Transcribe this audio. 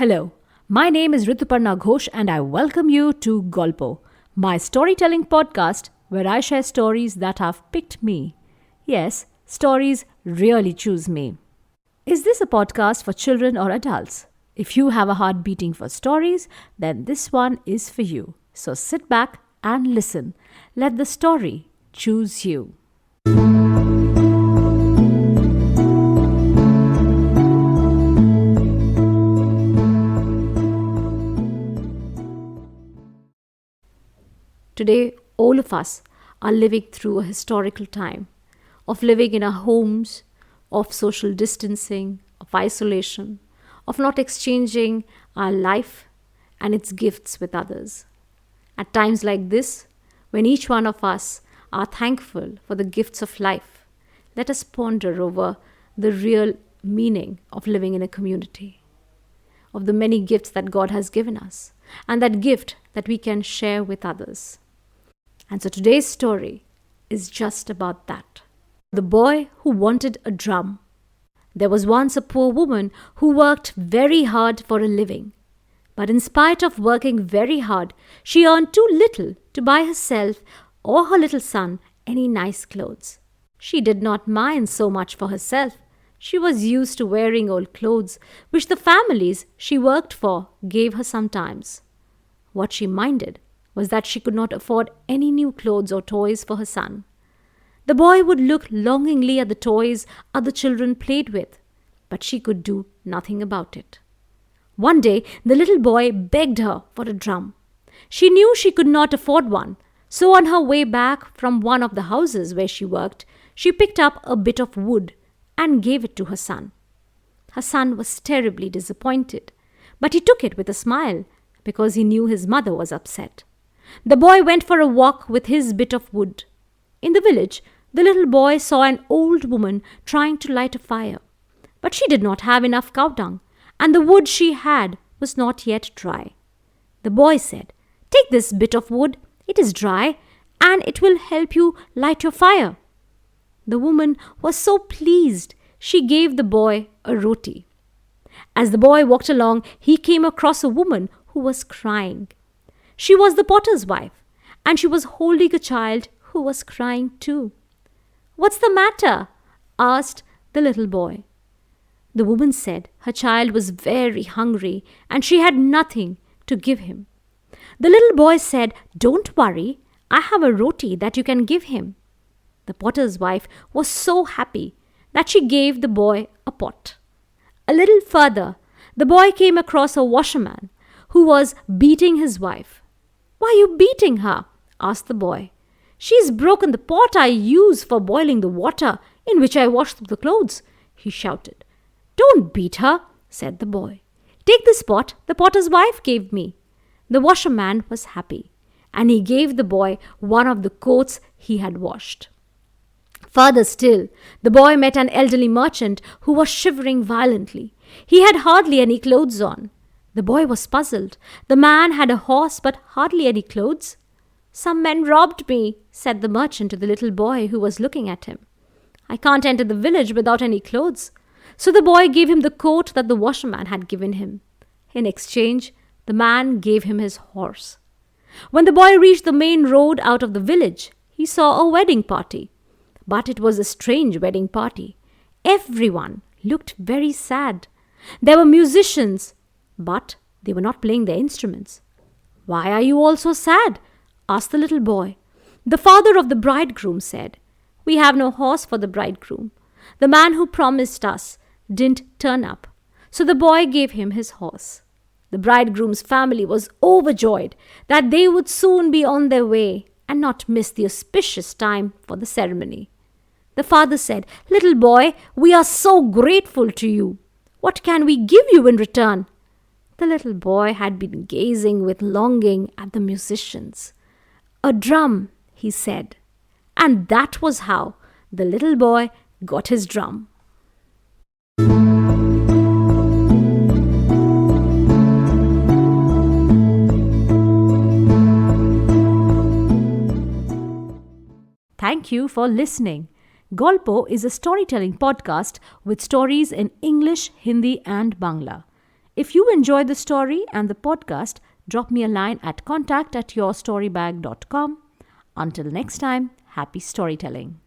Hello, my name is Rituparna Ghosh and I welcome you to Golpo, my storytelling podcast where I share stories that have picked me. Yes, stories really choose me. Is this a podcast for children or adults? If you have a heart beating for stories, then this one is for you. So sit back and listen. Let the story choose you. Today, all of us are living through a historical time of living in our homes, of social distancing, of isolation, of not exchanging our life and its gifts with others. At times like this, when each one of us are thankful for the gifts of life, let us ponder over the real meaning of living in a community, of the many gifts that God has given us, and that gift that we can share with others. And so today's story is just about that. The boy who wanted a drum. There was once a poor woman who worked very hard for a living. But in spite of working very hard, she earned too little to buy herself or her little son any nice clothes. She did not mind so much for herself. She was used to wearing old clothes, which the families she worked for gave her sometimes. What she minded was that she could not afford any new clothes or toys for her son. The boy would look longingly at the toys other children played with, but she could do nothing about it. One day, the little boy begged her for a drum. She knew she could not afford one, so on her way back from one of the houses where she worked, she picked up a bit of wood and gave it to her son. Her son was terribly disappointed, but he took it with a smile because he knew his mother was upset. The boy went for a walk with his bit of wood. In the village, the little boy saw an old woman trying to light a fire. But she did not have enough cow dung, and the wood she had was not yet dry. The boy said, "Take this bit of wood, it is dry, and it will help you light your fire." The woman was so pleased, she gave the boy a roti. As the boy walked along, he came across a woman who was crying. She was the potter's wife, and she was holding a child who was crying too. "What's the matter?" asked the little boy. The woman said her child was very hungry and she had nothing to give him. The little boy said, "Don't worry, I have a roti that you can give him." The potter's wife was so happy that she gave the boy a pot. A little further, the boy came across a washerman who was beating his wife. "Why are you beating her?" asked the boy. "She's broken the pot I use for boiling the water in which I wash the clothes," he shouted. "Don't beat her," said the boy. "Take this pot the potter's wife gave me." The washerman was happy, and he gave the boy one of the coats he had washed. Further still, the boy met an elderly merchant who was shivering violently. He had hardly any clothes on. The boy was puzzled. The man had a horse but hardly any clothes. "Some men robbed me," said the merchant to the little boy who was looking at him. "I can't enter the village without any clothes." So the boy gave him the coat that the washerman had given him. In exchange, the man gave him his horse. When the boy reached the main road out of the village, he saw a wedding party. But it was a strange wedding party. Everyone looked very sad. There were musicians, but they were not playing their instruments. "Why are you all so sad?" asked the little boy. The father of the bridegroom said, "We have no horse for the bridegroom. The man who promised us didn't turn up, so the boy gave him his horse." The bridegroom's family was overjoyed that they would soon be on their way and not miss the auspicious time for the ceremony. The father said, "Little boy, we are so grateful to you. What can we give you in return?" The little boy had been gazing with longing at the musicians. "A drum," he said. And that was how the little boy got his drum. Thank you for listening. Golpo is a storytelling podcast with stories in English, Hindi, and Bangla. If you enjoyed the story and the podcast, drop me a line at contact@yourstorybag.com. Until next time, happy storytelling.